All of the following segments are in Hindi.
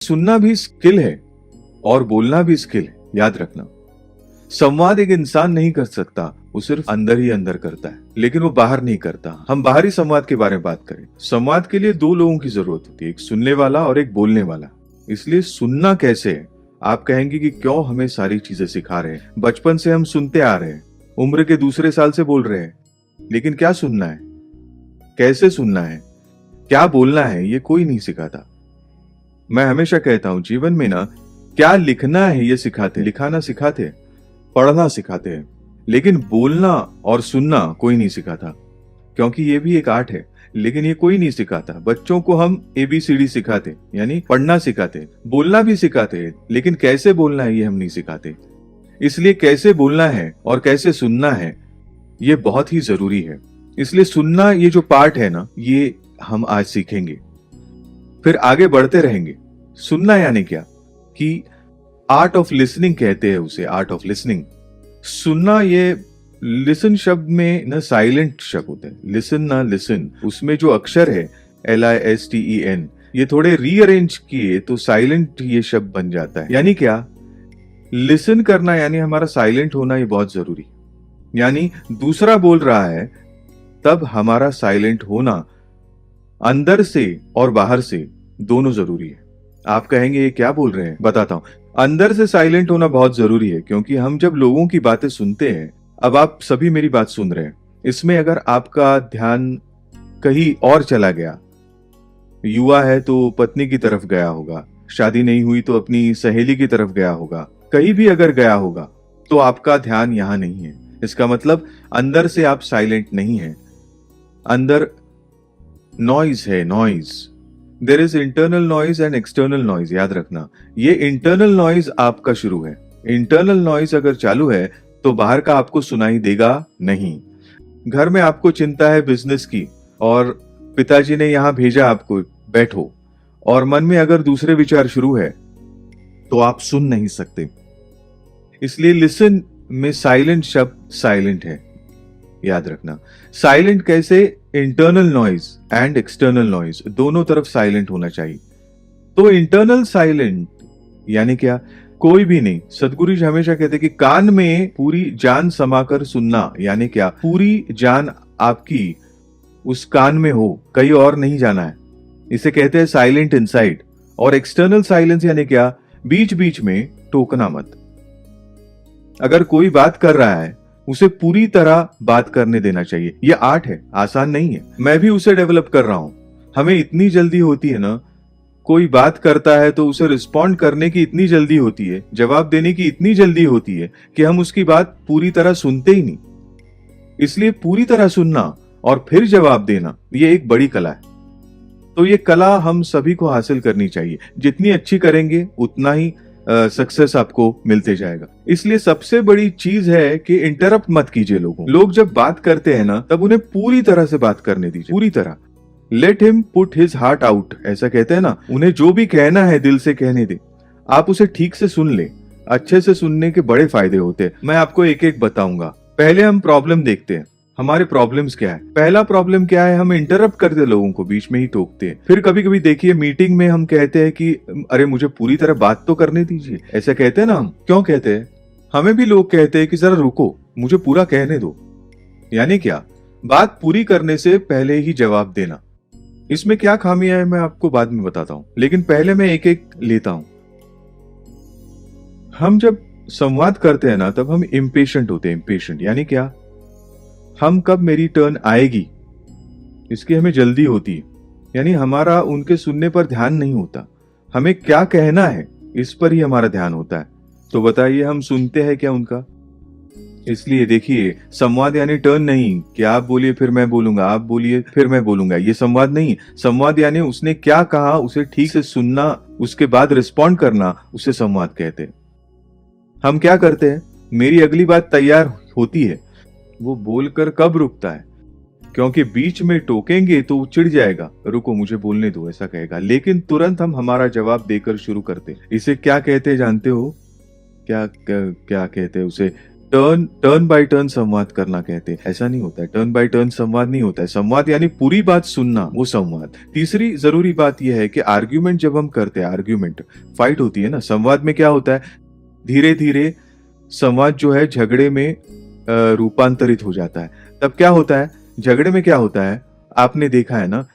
सुनना भी स्किल है और बोलना भी स्किल है, याद रखना। संवाद एक इंसान नहीं कर सकता, वो सिर्फ अंदर ही अंदर करता है, लेकिन वो बाहर नहीं करता। हम बाहरी संवाद के बारे में बात करें। संवाद के लिए दो लोगों की जरूरत होती है, एक सुनने वाला और एक बोलने वाला। इसलिए सुनना कैसे है? आप कहेंगे कि क्यों हमें सारी चीजें सिखा रहे हैं, बचपन से हम सुनते आ रहे हैं, उम्र के दूसरे साल से बोल रहे हैं, लेकिन क्या सुनना है, कैसे सुनना है, क्या बोलना है, ये कोई नहीं सिखाता। मैं हमेशा कहता हूं जीवन में ना, क्या लिखना है ये सिखाते, लिखाना सिखाते, पढ़ना सिखाते हैं, लेकिन बोलना और सुनना कोई नहीं सिखाता, क्योंकि ये भी एक आर्ट है, लेकिन ये कोई नहीं सिखाता। बच्चों को हम ABCD सिखाते, यानी पढ़ना सिखाते, बोलना भी सिखाते, लेकिन कैसे बोलना है ये हम नहीं सिखाते। इसलिए कैसे बोलना है और कैसे सुनना है ये बहुत ही जरूरी है। इसलिए सुनना ये जो पार्ट है ना, ये हम आज सीखेंगे, फिर आगे बढ़ते रहेंगे। सुनना यानी क्या कि आर्ट ऑफ लिसनिंग कहते हैं उसे, आर्ट ऑफ लिसनिंग। सुनना, ये लिसन शब्द में ना साइलेंट शब्द होते हैं, लिसन ना लिसन, उसमें जो अक्षर है LISTEN, ये थोड़े रीअरेंज किए तो साइलेंट ये शब्द बन जाता है। यानी क्या, लिसन करना यानी हमारा साइलेंट होना, ये बहुत जरूरी। यानी दूसरा बोल रहा है तब हमारा साइलेंट होना अंदर से और बाहर से दोनों जरूरी है। आप कहेंगे ये क्या बोल रहे हैं, बताता हूं। अंदर से साइलेंट होना बहुत जरूरी है, क्योंकि हम जब लोगों की बातें सुनते हैं, अब आप सभी मेरी बात सुन रहे हैं, इसमें अगर आपका ध्यान कहीं और चला गया, युवा है तो पत्नी की तरफ गया होगा, शादी नहीं हुई तो अपनी सहेली की तरफ गया होगा, कहीं भी अगर गया होगा तो आपका ध्यान यहां नहीं है। इसका मतलब अंदर से आप साइलेंट नहीं है, अंदर नॉइज है, noise. There is internal noise and external noise, याद रखना। ये इंटरनल नॉइज आपका शुरू है। इंटरनल नॉइज अगर चालू है तो बाहर का आपको सुनाई देगा नहीं। घर में आपको चिंता है बिजनेस की और पिताजी ने यहां भेजा आपको, बैठो, और मन में अगर दूसरे विचार शुरू है तो आप सुन नहीं सकते। इसलिए लिसन में साइलेंट शब्द साइलेंट है, याद रखना। साइलेंट कैसे, internal noise and external noise दोनों तरफ साइलेंट होना चाहिए। तो इंटरनल साइलेंट यानी क्या, कोई भी नहीं। सदगुरु जी हमेशा कहते कि कान में पूरी जान समाकर सुनना, यानी क्या, पूरी जान आपकी उस कान में हो, कहीं और नहीं जाना है। इसे कहते हैं साइलेंट इनसाइड। और एक्सटर्नल साइलेंस यानी क्या, बीच बीच में टोकना मत। अगर कोई बात कर रहा है उसे पूरी तरह बात करने देना चाहिए। यह आर्ट है, आसान नहीं है, मैं भी उसे डेवलप कर रहा हूं। हमें इतनी जल्दी होती है ना, कोई बात करता है तो उसे रिस्पॉन्ड करने की इतनी जल्दी होती है, जवाब देने की इतनी जल्दी होती है कि हम उसकी बात पूरी तरह सुनते ही नहीं। इसलिए पूरी तरह सुनना और फिर जवाब देना, यह एक बड़ी कला है। तो ये कला हम सभी को हासिल करनी चाहिए। जितनी अच्छी करेंगे उतना ही सक्सेस आपको मिलते जाएगा। इसलिए सबसे बड़ी चीज है कि इंटरप्ट मत कीजिए लोगों। लोग जब बात करते हैं ना, तब उन्हें पूरी तरह से बात करने दीजिए, पूरी तरह। Let him put his heart out, ऐसा कहते हैं ना। उन्हें जो भी कहना है दिल से कहने दे, आप उसे ठीक से सुन ले। अच्छे से सुनने के बड़े फायदे होते हैं, मैं आपको एक एक बताऊंगा। पहले हम प्रॉब्लम देखते हैं, हमारे प्रॉब्लम्स क्या है। पहला प्रॉब्लम क्या है, हम इंटरप्ट करते लोगों को, बीच में ही टोकते हैं। फिर कभी कभी देखिए मीटिंग में हम कहते हैं कि अरे मुझे पूरी तरह बात तो करने दीजिए, ऐसा कहते हैं ना हम। क्यों कहते हैं? हमें भी लोग कहते हैं कि जरा रुको, मुझे पूरा कहने दो। यानी क्या, बात पूरी करने से पहले ही जवाब देना। इसमें क्या खामियां है मैं आपको बाद में बताता हूं, लेकिन पहले मैं एक एक लेता हूं। हम जब संवाद करते हैं ना, तब हम इम्पेशेंट होते हैं। इम्पेशेंट यानी क्या, हम कब मेरी टर्न आएगी इसकी हमें जल्दी होती है। यानी हमारा उनके सुनने पर ध्यान नहीं होता, हमें क्या कहना है इस पर ही हमारा ध्यान होता है। तो बताइए हम सुनते हैं क्या उनका? इसलिए देखिए, संवाद यानी टर्न नहीं कि आप बोलिए फिर मैं बोलूंगा, आप बोलिए फिर मैं बोलूंगा, ये संवाद नहीं। संवाद यानी उसने क्या कहा उसे ठीक से सुनना, उसके बाद रिस्पॉन्ड करना, उसे संवाद कहते हैं। हम क्या करते हैं, मेरी अगली बात तैयार होती है, वो बोलकर कब रुकता है, क्योंकि बीच में टोकेंगे तो वो चिढ़ जाएगा, रुको मुझे बोलने दो, ऐसा कहेगा। लेकिन तुरंत हम हमारा जवाब देकर शुरू करते। इसे क्या कहते हैं जानते हो? क्या क्या कहते हैं उसे? टर्न बाय टर्न संवाद करना कहते हैं। ऐसा नहीं होता है, टर्न बाय टर्न संवाद नहीं होता है। संवाद यानी पूरी बात सुनना, वो संवाद। तीसरी जरूरी बात यह है कि आर्ग्यूमेंट जब हम करते हैं, आर्ग्यूमेंट फाइट होती है ना, संवाद में क्या होता है, धीरे धीरे संवाद जो है झगड़े में रूपांतरित हो जाता है। तब क्या होता है, झगड़े में क्या होता है, आपने देखा है ना,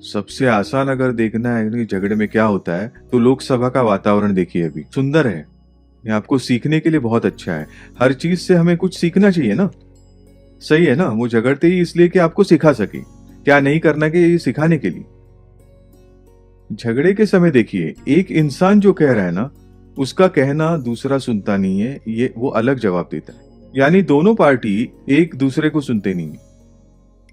सबसे आसान अगर देखना है कि झगड़े में क्या होता है, तो लोकसभा का वातावरण देखिए, अभी सुंदर है, ये आपको सीखने के लिए बहुत अच्छा है। हर चीज से हमें कुछ सीखना चाहिए ना, सही है ना। वो झगड़ते ही इसलिए कि आपको सिखा सके, क्या नहीं करना के ये सिखाने के लिए। झगड़े के समय देखिए, एक इंसान जो कह रहा है ना, उसका कहना दूसरा सुनता नहीं है, ये वो अलग जवाब देता है। यानी दोनों पार्टी एक दूसरे को सुनते नहीं है।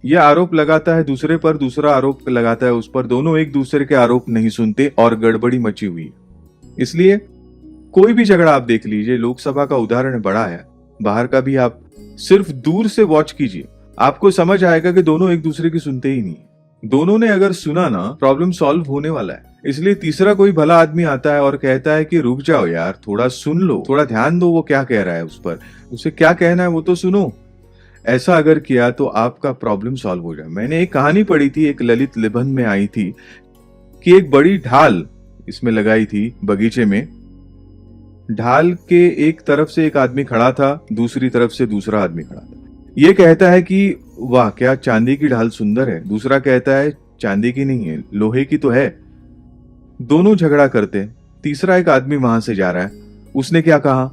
यह आरोप लगाता है दूसरे पर, दूसरा आरोप लगाता है उस पर, दोनों एक दूसरे के आरोप नहीं सुनते और गड़बड़ी मची हुई है। इसलिए कोई भी झगड़ा आप देख लीजिए, लोकसभा का उदाहरण बड़ा है, बाहर का भी आप सिर्फ दूर से वॉच कीजिए, आपको समझ आएगा कि दोनों एक दूसरे की सुनते ही नहीं। दोनों ने अगर सुना ना, प्रॉब्लम सॉल्व होने वाला है। इसलिए तीसरा कोई भला आदमी आता है और कहता है कि रुक जाओ यार, थोड़ा सुन लो, थोड़ा ध्यान दो, वो क्या कह रहा है, उस पर उसे क्या कहना है वो तो सुनो। ऐसा अगर किया तो आपका प्रॉब्लम सॉल्व हो जाए। मैंने एक कहानी पढ़ी थी, एक ललित निबंध में आई थी कि एक बड़ी ढाल इसमें लगाई थी बगीचे में। ढाल के एक तरफ से एक आदमी खड़ा था, दूसरी तरफ से दूसरा आदमी खड़ा था। ये कहता है कि वाह क्या चांदी की ढाल सुंदर है, दूसरा कहता है चांदी की नहीं है, लोहे की तो है। दोनों झगड़ा करते हैं। तीसरा एक आदमी वहां से जा रहा है, उसने क्या कहा,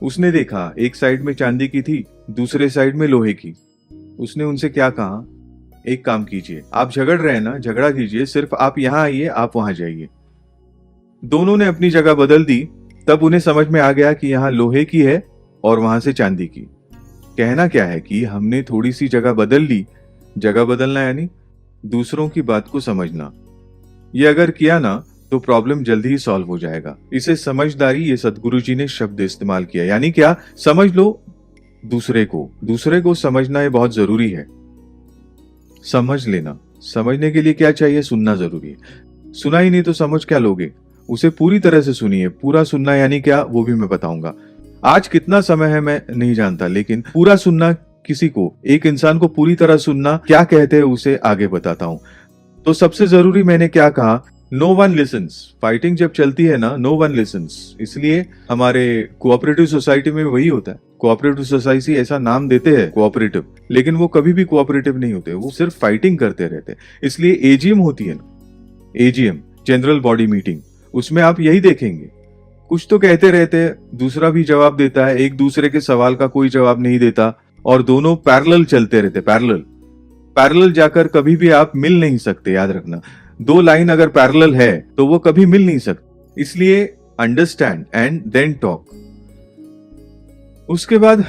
उसने देखा एक साइड में चांदी की थी, दूसरे साइड में लोहे की। उसने उनसे क्या कहा, एक काम कीजिए, आप झगड़ रहे हैं ना, झगड़ा कीजिए, सिर्फ आप यहां आइए, आप वहां जाइए। दोनों ने अपनी जगह बदल दी। तब उन्हें समझ में आ गया कि यहाँ लोहे की है और वहां से चांदी की। कहना क्या है कि हमने थोड़ी सी जगह बदल ली। जगह बदलना यानी दूसरों की बात को समझना। ये अगर किया ना तो प्रॉब्लम जल्दी ही सॉल्व हो जाएगा। इसे समझदारी, ये सदगुरु जी ने शब्द इस्तेमाल किया। यानी क्या, समझ लो दूसरे को समझना ये बहुत जरूरी है। समझ लेना, समझने के लिए क्या चाहिए, सुनना जरूरी है। सुना ही नहीं तो समझ क्या लोगे, उसे पूरी तरह से सुनिए। पूरा सुनना यानी क्या, वो भी मैं बताऊंगा। आज कितना समय है मैं नहीं जानता, लेकिन पूरा सुनना, किसी को, एक इंसान को पूरी तरह सुनना क्या कहते हैं उसे आगे बताता हूं। तो सबसे जरूरी मैंने क्या कहा, नो वन लिसन्स। फाइटिंग जब चलती है ना, नो वन लिसन्स। इसलिए हमारे कोऑपरेटिव सोसाइटी में वही होता है। कोऑपरेटिव सोसाइटी ऐसा नाम देते हैं कोऑपरेटिव, लेकिन वो कभी भी कोऑपरेटिव नहीं होते, वो सिर्फ फाइटिंग करते रहते। इसलिए एजीएम होती है ना, एजीएम जनरल बॉडी मीटिंग, उसमें आप यही देखेंगे, कुछ तो कहते रहते हैं, दूसरा भी जवाब देता है, एक दूसरे के सवाल का कोई जवाब नहीं देता और दोनों पैरेलल चलते रहते। पैरेलल जाकर कभी भी आप मिल नहीं सकते, याद रखना। दो लाइन अगर पैरेलल है तो वो कभी मिल नहीं सकती। इसलिए अंडरस्टैंड एंड देन टॉक। उसके बाद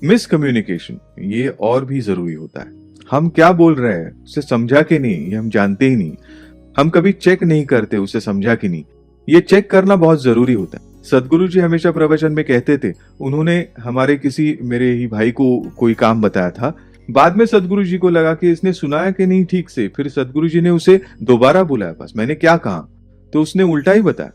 मिसकम्युनिकेशन, ये और भी जरूरी होता है। हम क्या बोल रहे हैं उसे समझा कि नहीं, ये हम जानते ही नहीं। हम कभी चेक नहीं करते उसे समझा कि नहीं, ये चेक करना बहुत जरूरी होता है। सदगुरु जी हमेशा प्रवचन में कहते थे, उन्होंने हमारे किसी मेरे ही भाई को कोई काम बताया था, बाद में सदगुरु जी को लगा कि इसने सुनाया कि नहीं ठीक से, फिर सदगुरु जी ने उसे दोबारा बुलाया, बस मैंने क्या कहा, तो उसने उल्टा ही बताया।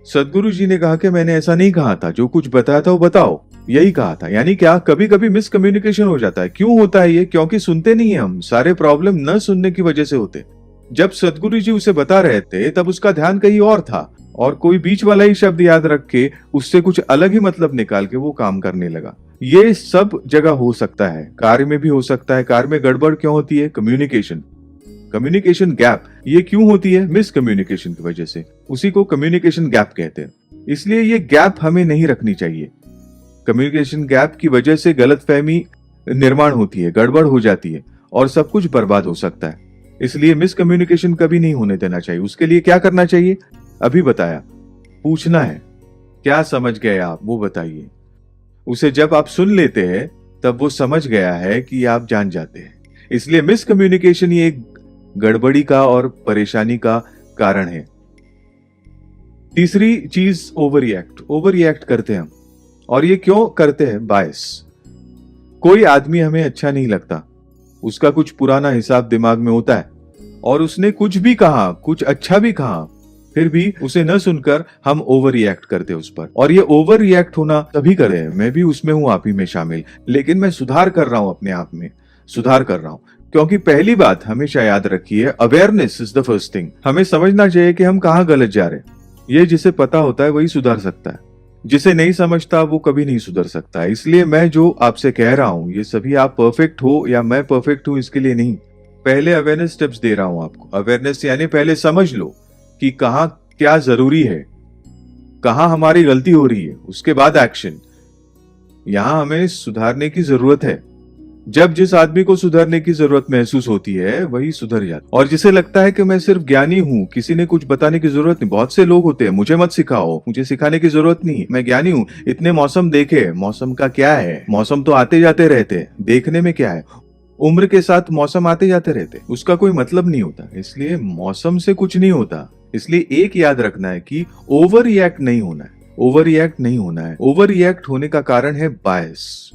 सदगुरु जी ने कहा कि मैंने ऐसा नहीं कहा था, जो कुछ बताया था वो बताओ, यही कहा था। यानी क्या, कभी कभी मिसकम्युनिकेशन हो जाता है। क्यों होता है ये, क्योंकि सुनते नहीं है हम। सारे प्रॉब्लम न सुनने की वजह से होते। जब सदगुरु जी उसे बता रहे थे तब उसका ध्यान कहीं और था और कोई बीच वाला ही शब्द याद रख के उससे कुछ अलग ही मतलब निकाल के वो काम करने लगा। ये सब जगह हो सकता है, कार्य में भी हो सकता है। कार्य में गड़बड़ क्यों होती है, कम्युनिकेशन गैप। ये क्यों होती है, मिसकम्युनिकेशन की वजह से, उसी को कम्युनिकेशन गैप कहते हैं। इसलिए ये गैप हमें नहीं रखनी चाहिए। कम्युनिकेशन गैप की वजह से गलतफहमी निर्माण होती है, गड़बड़ हो जाती है और सब कुछ बर्बाद हो सकता है। इसलिए मिसकम्युनिकेशन कभी नहीं होने देना चाहिए। उसके लिए क्या करना चाहिए, अभी बताया, पूछना है क्या समझ गए आप, वो बताइए। उसे जब आप सुन लेते हैं तब वो समझ गया है कि आप जान जाते हैं। इसलिए मिसकम्युनिकेशन ये एक गड़बड़ी का और परेशानी का कारण है। तीसरी चीज, ओवर रिएक्ट करते हैं हम। और ये क्यों करते हैं, बायस। कोई आदमी हमें अच्छा नहीं लगता, उसका कुछ पुराना हिसाब दिमाग में होता है और उसने कुछ भी कहा, कुछ अच्छा भी कहा, फिर भी उसे न सुनकर हम ओवर रिएक्ट करते उस पर, और ये ओवर रिएक्ट होना तभी करे हैं, मैं भी उसमें हूँ, आप ही में शामिल, लेकिन मैं सुधार कर रहा हूँ, अपने आप में सुधार कर रहा हूँ। क्योंकि पहली बात हमेशा याद रखिए, awareness is the first thing. हमें समझना चाहिए कि हम कहाँ गलत जा रहे हैं। ये जिसे पता होता है वही सुधार सकता है, जिसे नहीं समझता वो कभी नहीं सुधर सकता। इसलिए मैं जो आपसे कह रहा हूँ, ये सभी आप परफेक्ट हो या मैं परफेक्ट हूँ इसके लिए नहीं, पहले अवेयरनेस स्टेप्स दे रहा हूँ आपको। अवेयरनेस यानी पहले समझ लो कि कहाँ क्या जरूरी है, कहाँ हमारी गलती हो रही है, उसके बाद एक्शन। यहां हमें सुधारने की जरूरत है। जब जिस आदमी को सुधरने की जरूरत महसूस होती है वही सुधर जाता, और जिसे लगता है कि मैं सिर्फ ज्ञानी हूँ, किसी ने कुछ बताने की जरूरत नहीं, बहुत से लोग होते हैं, मुझे मत सिखाओ, मुझे सिखाने की जरूरत नहीं, मैं ज्ञानी हूँ, इतने मौसम देखे, मौसम का क्या है, मौसम तो आते जाते रहते हैं, देखने में क्या है, उम्र के साथ मौसम आते जाते रहते, उसका कोई मतलब नहीं होता, इसलिए मौसम से कुछ नहीं होता। इसलिए एक याद रखना है कि ओवर रिएक्ट नहीं होना है, ओवर रिएक्ट नहीं होना है। ओवर रिएक्ट होने का कारण है बायस।